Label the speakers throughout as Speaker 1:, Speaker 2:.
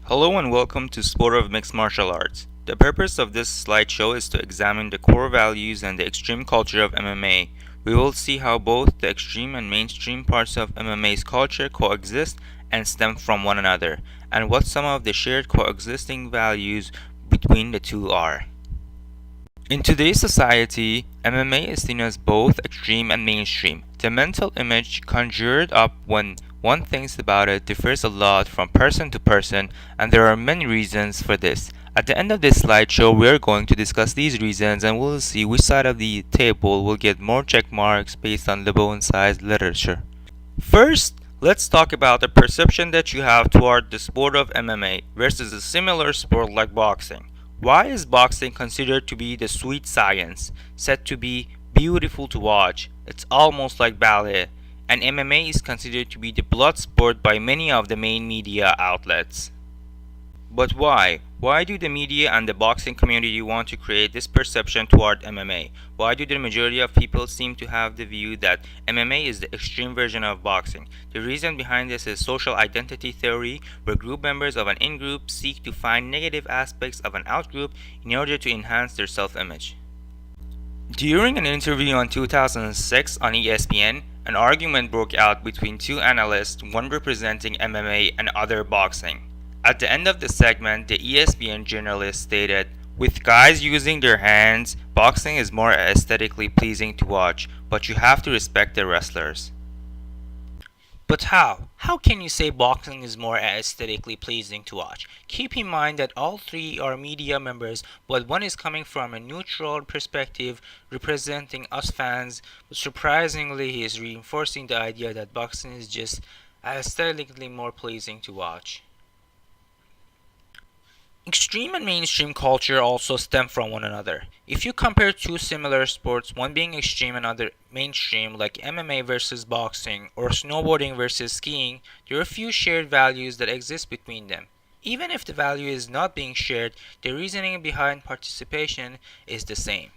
Speaker 1: Hello and welcome to Sport of Mixed Martial Arts. The purpose of this slideshow is to examine the core values and the extreme culture of MMA. We will see how both the extreme and mainstream parts of MMA's culture coexist and stem from one another, and what some of the shared coexisting values between the two are. In today's society, MMA is seen as both extreme and mainstream. The mental image conjured up when one thinks about it differs a lot from person to person, and there are many reasons for this. At the end of this slideshow, we are going to discuss these reasons and we'll see which side of the table will get more check marks based on Lebow-sized literature. First, let's talk about the perception that you have toward the sport of MMA versus a similar sport like boxing. Why is boxing considered to be the sweet science, said to be beautiful to watch? It's almost like ballet, and MMA is considered to be the blood sport by many of the main media outlets. But why? Why do the media and the boxing community want to create this perception toward MMA? Why do the majority of people seem to have the view that MMA is the extreme version of boxing? The reason behind this is social identity theory, where group members of an in-group seek to find negative aspects of an out-group in order to enhance their self-image. During an interview in 2006 on ESPN, an argument broke out between two analysts, one representing MMA and other boxing. At the end of the segment, the ESPN journalist stated, "With guys using their hands, boxing is more aesthetically pleasing to watch, but you have to respect the wrestlers." But how? How can you say boxing is more aesthetically pleasing to watch? Keep in mind that all three are media members, but one is coming from a neutral perspective representing us fans, but surprisingly he is reinforcing the idea that boxing is just aesthetically more pleasing to watch. Extreme and mainstream culture also stem from one another. If you compare two similar sports, one being extreme and other mainstream, like MMA versus boxing or snowboarding versus skiing, there are few shared values that exist between them. Even if the value is not being shared, the reasoning behind participation is the same.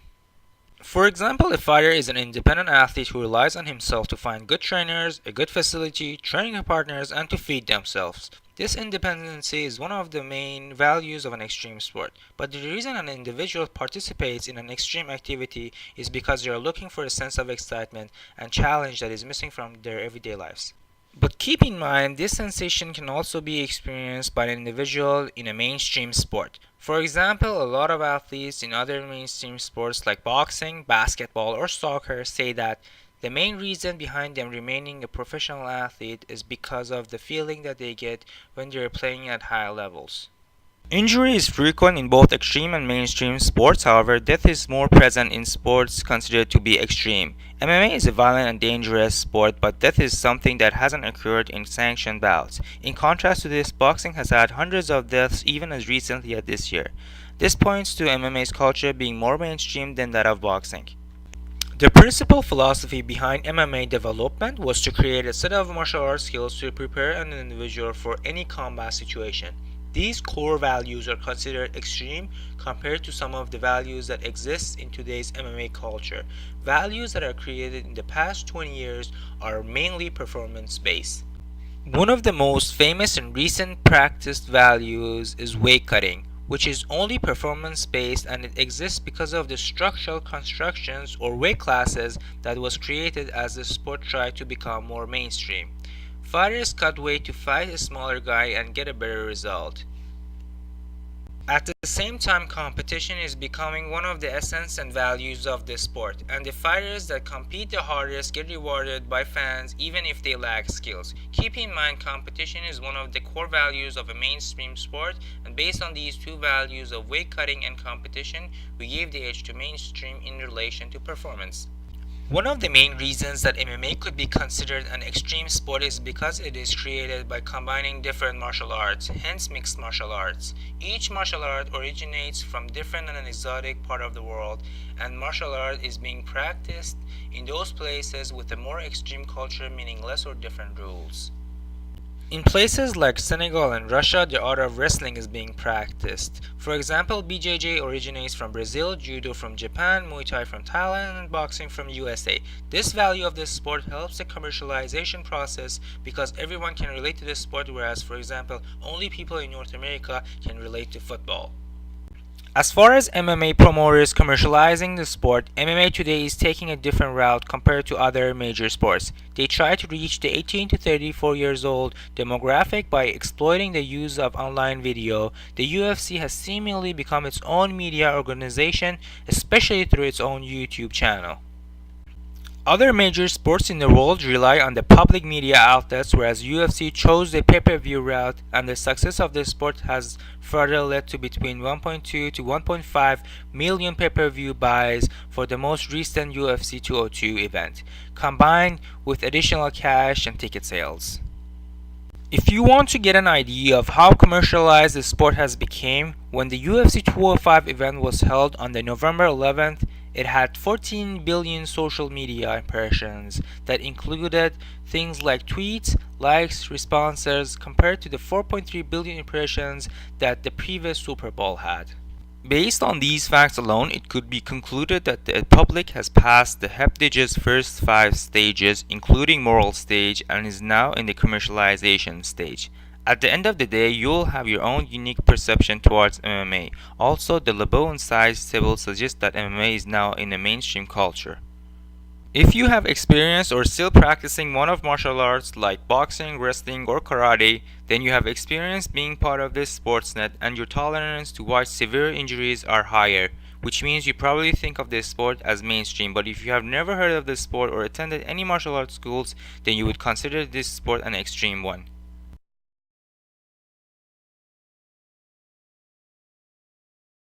Speaker 1: For example, a fighter is an independent athlete who relies on himself to find good trainers, a good facility, training partners, and to feed themselves. This independency is one of the main values of an extreme sport, but the reason an individual participates in an extreme activity is because they are looking for a sense of excitement and challenge that is missing from their everyday lives. But keep in mind, this sensation can also be experienced by an individual in a mainstream sport. For example, a lot of athletes in other mainstream sports like boxing, basketball, or soccer say that the main reason behind them remaining a professional athlete is because of the feeling that they get when they are playing at high levels. Injury is frequent in both extreme and mainstream sports, however, death is more present in sports considered to be extreme. MMA is a violent and dangerous sport, but death is something that hasn't occurred in sanctioned bouts. In contrast to this, boxing has had hundreds of deaths even as recently as this year. This points to MMA's culture being more mainstream than that of boxing. The principal philosophy behind MMA development was to create a set of martial arts skills to prepare an individual for any combat situation. These core values are considered extreme compared to some of the values that exist in today's MMA culture. Values that are created in the past 20 years are mainly performance based. One of the most famous and recent practiced values is weight cutting, which is only performance based, and it exists because of the structural constructions or weight classes that was created as the sport tried to become more mainstream. Fighters cut weight to fight a smaller guy and get a better result. At the same time, competition is becoming one of the essence and values of the sport, and the fighters that compete the hardest get rewarded by fans even if they lack skills. Keep in mind, competition is one of the core values of a mainstream sport, and based on these two values of weight cutting and competition, we gave the edge to mainstream in relation to performance. One of the main reasons that MMA could be considered an extreme sport is because it is created by combining different martial arts, hence mixed martial arts. Each martial art originates from different and an exotic part of the world, and martial art is being practiced in those places with a more extreme culture, meaning less or different rules. In places like Senegal and Russia, the art of wrestling is being practiced. For example, BJJ originates from Brazil, Judo from Japan, Muay Thai from Thailand, and boxing from USA. This value of this sport helps the commercialization process because everyone can relate to this sport, whereas, for example, only people in North America can relate to football. As far as MMA promoters commercializing the sport, MMA today is taking a different route compared to other major sports. They try to reach the 18 to 34 years old demographic by exploiting the use of online video. The UFC has seemingly become its own media organization, especially through its own YouTube channel. Other major sports in the world rely on the public media outlets, whereas UFC chose the pay-per-view route, and the success of the sport has further led to between 1.2 to 1.5 million pay-per-view buys for the most recent UFC 202 event, combined with additional cash and ticket sales. If you want to get an idea of how commercialized the sport has become, when the UFC 205 event was held on the November 11th, it had 14 billion social media impressions that included things like tweets, likes, responses, compared to the 4.3 billion impressions that the previous Super Bowl had. Based on these facts alone, it could be concluded that the public has passed the heptage's first 5 stages, including moral stage, and is now in the commercialization stage. At the end of the day, you'll have your own unique perception towards MMA. Also, the Lebeau size table suggests that MMA is now in the mainstream culture. If you have experience or still practicing one of martial arts like boxing, wrestling, or karate, then you have experience being part of this sports net and your tolerance to watch severe injuries are higher, which means you probably think of this sport as mainstream. But if you have never heard of this sport or attended any martial arts schools, then you would consider this sport an extreme one.